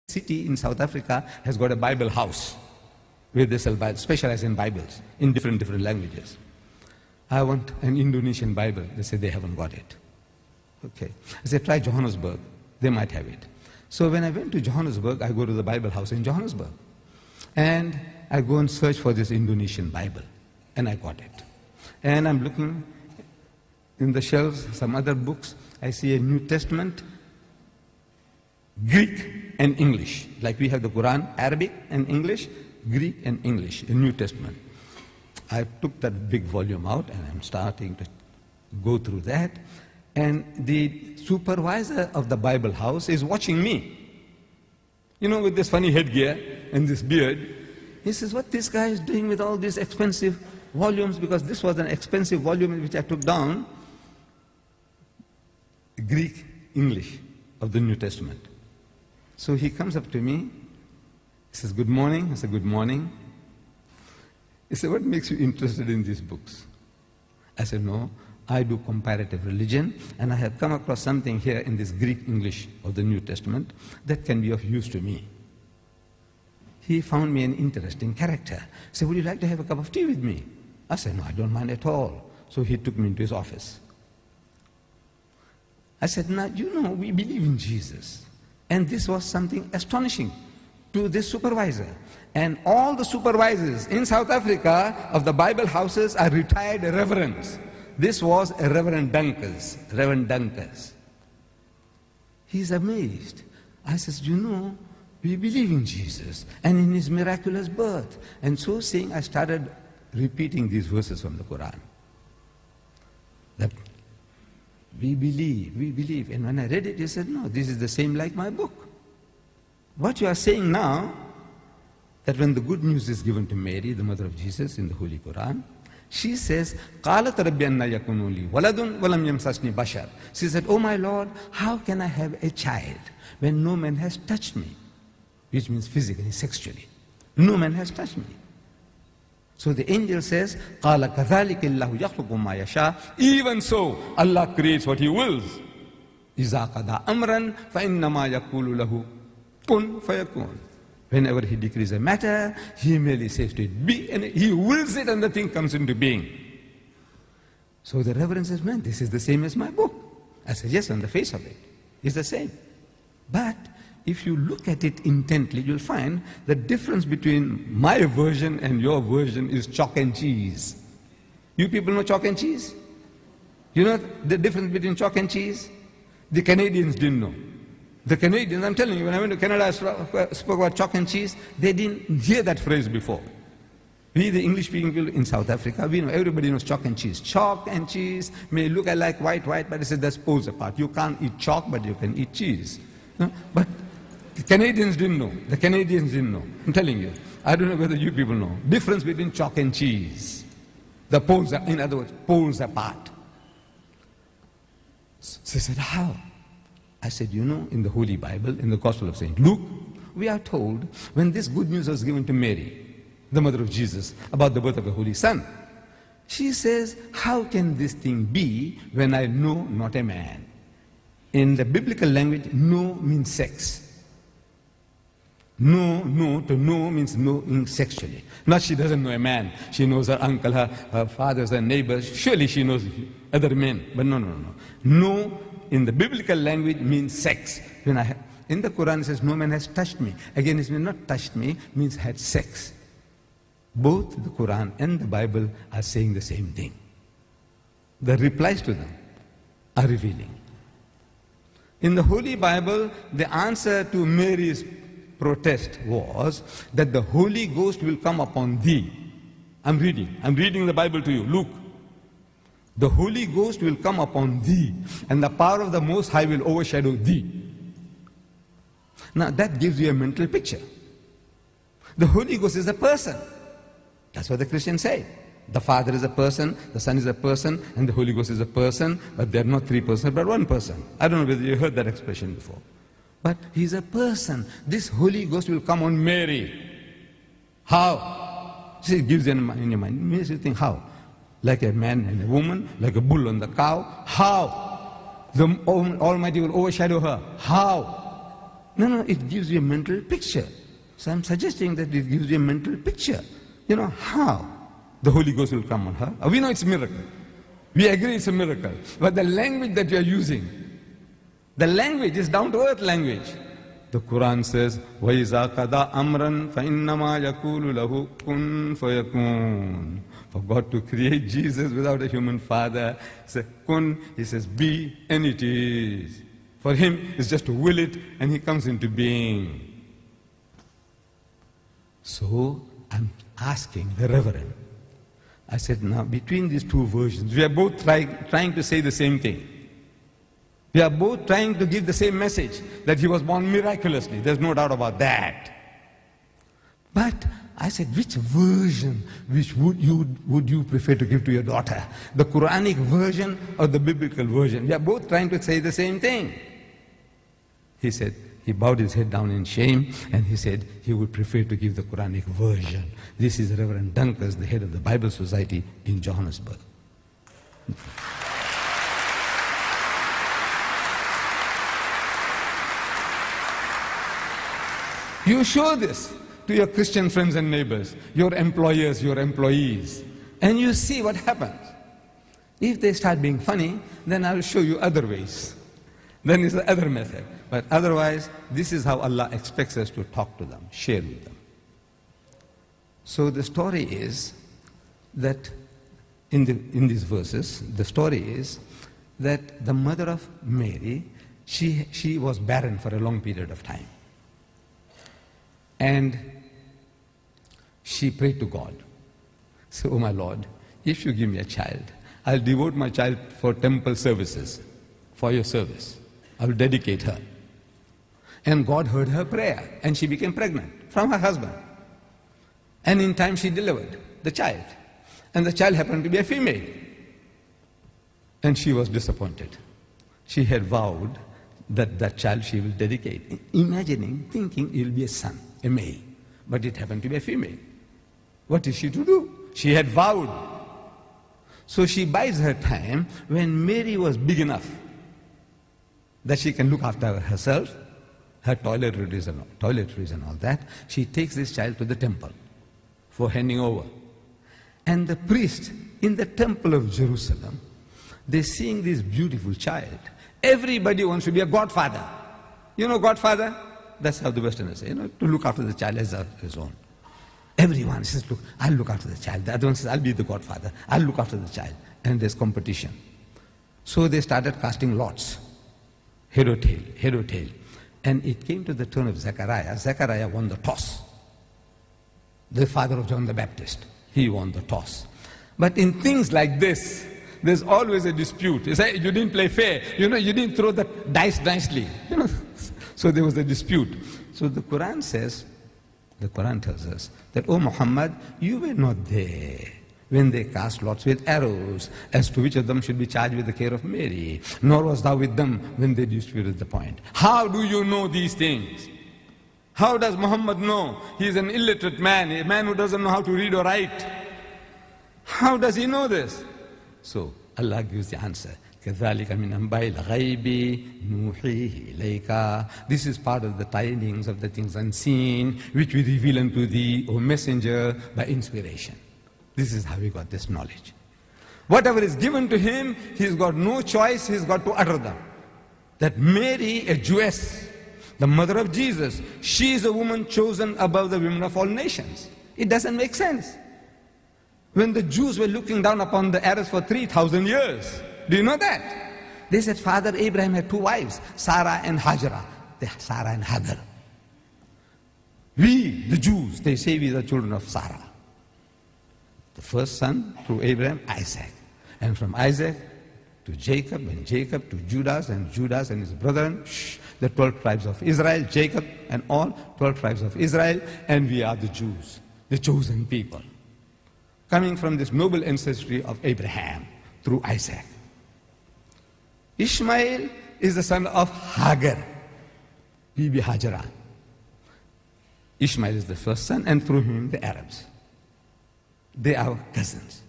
city in South Africa has got a Bible house where they sell Bibles, specialize in Bibles in different languages. I want an Indonesian Bible. They say they haven't got it. Okay. I said, try Johannesburg. They might have it. So when I went to Johannesburg, I go to the Bible house in Johannesburg. And I go and search for this Indonesian Bible. And I got it. And I'm looking in the shelves, some other books. I see a New Testament, Greek and English. Like we have the Quran, Arabic and English, Greek and English, a New Testament. I took that big volume out and I'm starting to go through that. And the supervisor of the Bible house is watching me. You know, with this funny headgear and this beard. He says, what this guy is doing with all these expensive volumes, because this was an expensive volume which I took down, Greek, English of the New Testament. So he comes up to me, he says, good morning. I said, good morning. He said, what makes you interested in these books? I said, no, I do comparative religion, and I have come across something here in this Greek English of the New Testament that can be of use to me. He found me an interesting character. He said, would you like to have a cup of tea with me? I said, no, I don't mind at all. So he took me into his office. I said, now, you know, we believe in Jesus. And this was something astonishing to this supervisor. And all the supervisors in South Africa of the Bible houses are retired reverends. This was a Reverend Dunkers. He's amazed. I says, you know, we believe in Jesus and in his miraculous birth. And so saying, I started repeating these verses from the Quran. That we believe. And when I read it, he said, no, this is the same like my book. What you are saying now, that when the good news is given to Mary, the mother of Jesus, in the Holy Quran, she says, قَالَتْ رَبِّ أَنَّ يَكُنُ لِي وَلَدٌ وَلَمْ يَمْسَسْنِي بَشَرٌ. She said, oh my Lord, how can I have a child when no man has touched me? Which means physically, sexually. No man has touched me. So the angel says, قَالَ كَذَلِكَ اللَّهُ يَخْلُقُ مَا يَشَاءُ. Even so, Allah creates what He wills. إِذَا قَضَى أَمْرًا فَإِنَّمَا يَقُولُ لَهُ كُنْ فَيَكُونُ. Whenever He decrees a matter, He merely says to it, be, and He wills it and the thing comes into being. So the Reverend says, man, this is the same as my book. I said, yes, on the face of it, it's the same. But if you look at it intently, you'll find the difference between my version and your version is chalk and cheese. You people know chalk and cheese? You know the difference between chalk and cheese? The Canadians didn't know. The Canadians, I'm telling you, when I went to Canada, I spoke about chalk and cheese. They didn't hear that phrase before. We, the English-speaking people in South Africa, we know, everybody knows chalk and cheese. Chalk and cheese may look like white, but it says that's poles apart. You can't eat chalk, but you can eat cheese. No? But the Canadians didn't know. The Canadians didn't know. I'm telling you. I don't know whether you people know. Difference between chalk and cheese. The poles are, in other words, poles apart. So they said, how? I said, you know, in the Holy Bible, in the Gospel of St. Luke, we are told when this good news was given to Mary, the mother of Jesus, about the birth of the Holy Son, she says, how can this thing be when I know not a man? In the biblical language, know means sex. No to know means knowing sexually. Not she doesn't know a man. She knows her uncle, her fathers, her neighbors. Surely she knows other men. But no. No in the biblical language means sex. In the Quran it says, no man has touched me. Again, it means not touched me, means had sex. Both the Quran and the Bible are saying the same thing. The replies to them are revealing. In the Holy Bible, the answer to Mary's protest was that the Holy Ghost will come upon thee. I'm reading the Bible to you. Luke. The Holy Ghost will come upon thee, and the power of the Most High will overshadow thee. Now that gives you a mental picture. The Holy Ghost is a person. That's what the Christians say. The Father is a person, the Son is a person, and the Holy Ghost is a person, but they're not three persons, but one person. I don't know whether you heard that expression before. But He's a person. This Holy Ghost will come on Mary. How? See, it gives you in your mind. It makes you think, how? Like a man and a woman, like a bull on the cow. How? The Almighty will overshadow her. How? No, it gives you a mental picture. So I'm suggesting that it gives you a mental picture. How the Holy Ghost will come on her. We know it's a miracle. We agree it's a miracle. But the language that you are using, the language is down-to-earth language. The Quran says, وَإِذَا قَضَى أَمْرًا فَإِنَّمَا يَقُولُ لَهُ كُن فَيَكُونُ. For God to create Jesus without a human father, he says, kun, he says, be, and it is. For him, it's just to will it, and he comes into being. So, I'm asking the Reverend, I said, now, between these two versions, we are both trying to say the same thing. We are both trying to give the same message, that he was born miraculously. There's no doubt about that. But I said, which version would you prefer to give to your daughter? The Quranic version or the biblical version? We are both trying to say the same thing. He said, he bowed his head down in shame, and he said he would prefer to give the Quranic version. This is Reverend Dunkers, the head of the Bible Society in Johannesburg. You show this to your Christian friends and neighbors, your employers, your employees, and you see what happens. If they start being funny, then I will show you other ways. Then it's the other method. But otherwise, this is how Allah expects us to talk to them, share with them. So the story is that in these verses, the story is that the mother of Mary, she was barren for a long period of time. And she prayed to God. So, oh my Lord, if you give me a child, I'll devote my child for temple services, for your service. I will dedicate her. And God heard her prayer, and she became pregnant from her husband. And in time she delivered the child. And the child happened to be a female. And she was disappointed. She had vowed that child she will dedicate, imagining, thinking it will be a son, a male. But it happened to be a female. What is she to do? She had vowed. So she bides her time when Mary was big enough that she can look after herself, her toiletries and all that. She takes this child to the temple for handing over. And the priest in the temple of Jerusalem, they're seeing this beautiful child. Everybody wants to be a godfather. You know godfather? That's how the Westerners say, to look after the child as his own. Everyone says, look, I'll look after the child. The other one says, I'll be the godfather. I'll look after the child. And there's competition. So they started casting lots. Head or tail, head or tail. And it came to the turn of Zechariah. Zechariah won the toss. The father of John the Baptist. He won the toss. But in things like this, there's always a dispute. You say, you didn't play fair. You didn't throw the dice nicely. So there was a dispute. So the Quran says, the Quran tells us that, oh Muhammad, you were not there when they cast lots with arrows as to which of them should be charged with the care of Mary, nor was thou with them when they disputed the point. How do you know these things? How does Muhammad know? He is an illiterate man, a man who doesn't know how to read or write. How does he know this? So Allah gives the answer. كَذَلِكَ مِنْ أَنْبَاءِ الْغَيْبِ نُوحِيهِ إِلَيْكَ. This is part of the tidings of the things unseen, which we reveal unto thee, O messenger, by inspiration. This is how he got this knowledge. Whatever is given to him, he's got no choice, he's got to utter them. That Mary, a Jewess, the mother of Jesus, she is a woman chosen above the women of all nations. It doesn't make sense. When the Jews were looking down upon the Arabs for 3,000 years, do you know that? They said Father Abraham had two wives, Sarah and Hajara. Sarah and Hagar. We, the Jews, they say we are the children of Sarah. The first son through Abraham, Isaac. And from Isaac to Jacob, and Jacob to Judas, and Judas and his brethren, the 12 tribes of Israel, Jacob and all 12 tribes of Israel, and we are the Jews, the chosen people. Coming from this noble ancestry of Abraham through Isaac. Ishmael is the son of Hagar, Bibi Hajara. Ishmael is the first son, and through him the Arabs. They are cousins.